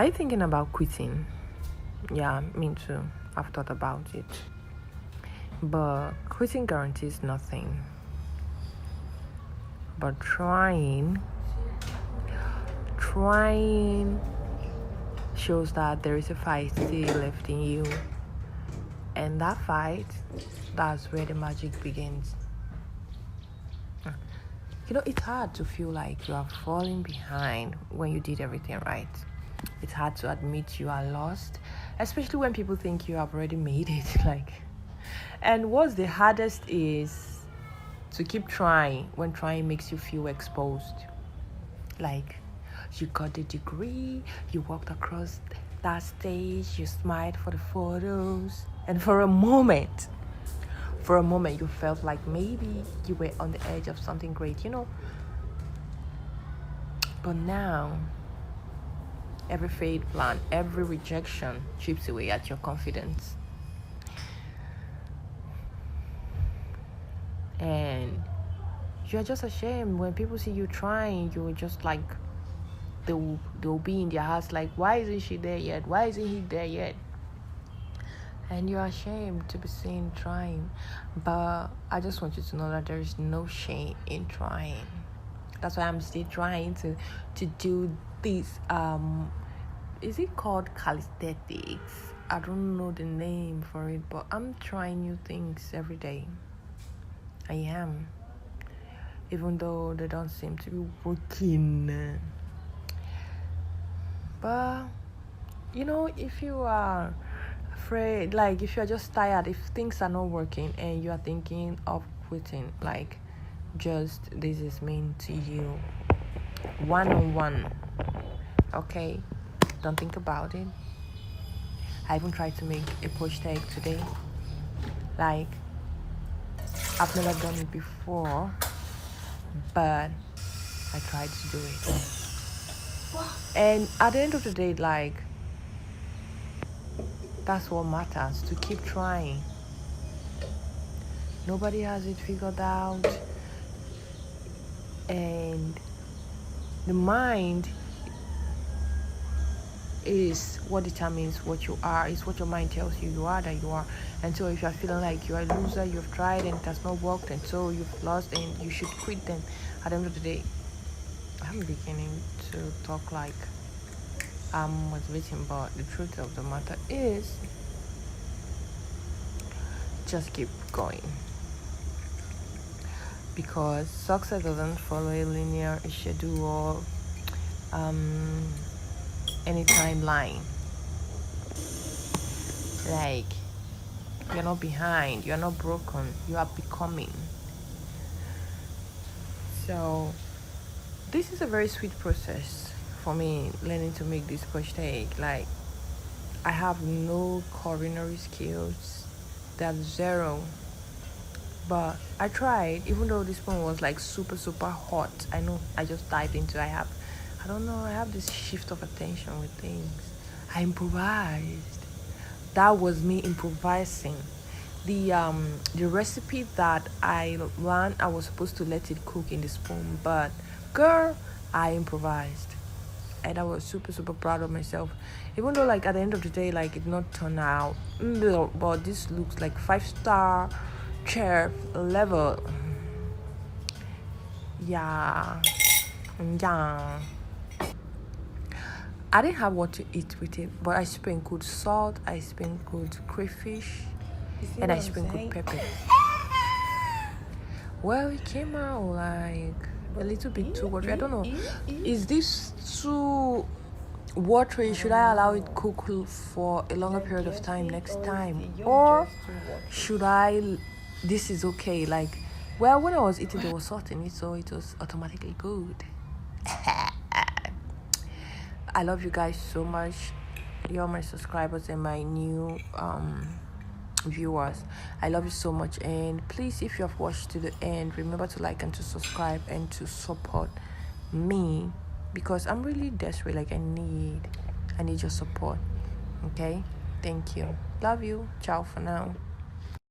Are you thinking about quitting? Yeah, me too. I've thought about it. But quitting guarantees nothing. But trying shows that there is a fight still left in you. And that fight, that's where the magic begins. It's hard to feel like you are falling behind when you did everything right. It's hard to admit you are lost, especially when people think you have already made it. And what's the hardest is to keep trying when trying makes you feel exposed. You got the degree, you walked across that stage, you smiled for the photos, and for a moment you felt like maybe you were on the edge of something great, But now, every failed plan, every rejection chips away at your confidence. And you're just ashamed when people see you trying. You're just like, they'll be in their hearts like, why isn't she there yet? Why isn't he there yet? And you're ashamed to be seen trying. But I just want you to know that there is no shame in trying. That's why I'm still trying to do this. Is it called calisthenics? I don't know the name for it, but I'm trying new things every day. I am. Even though they don't seem to be working. But, if you are afraid, if you're just tired, if things are not working and you are thinking of quitting, just this is mean to you. 1-on-1. Okay? Don't think about it. I even tried to make a poached egg today. I've never done it before, but I tried to do it. And at the end of the day, that's what matters, to keep trying. Nobody has it figured out. And the mind is what determines what you are. It's what your mind tells you that you are. And so if you're feeling like you're a loser, you've tried and it has not worked, and so you've lost and you should quit, then at the end of the day, I'm beginning to talk like I'm motivating, but the truth of the matter is, just keep going. Because success doesn't follow a linear schedule or any timeline. You're not behind, you're not broken, you are becoming. So this is a very sweet process for me, learning to make this poached egg. I have no culinary skills, that's zero. But I tried, even though this one was super, super hot. I know, I just dived into it. I have this shift of attention with things. I improvised. That was me improvising. The recipe that I learned, I was supposed to let it cook in the spoon, but girl, I improvised. And I was super, super proud of myself. Even though at the end of the day, it did not turn out, but this looks like 5-star chef level. Yeah. I didn't have what to eat with it, but I sprinkled salt, I sprinkled crayfish, and I sprinkled pepper. Well, it came out a little bit too watery. I don't know. Is this too watery? Should I allow it cook for a longer period of time next time? Or should I... This is okay. When I was eating, there was salt in it, so it was automatically good. I love you guys so much. You're my subscribers and my new viewers. I love you so much, and please, if you have watched to the end, remember to like and to subscribe and to support me, because I'm really desperate. I need your support. Okay, thank you. Love you. Ciao for now.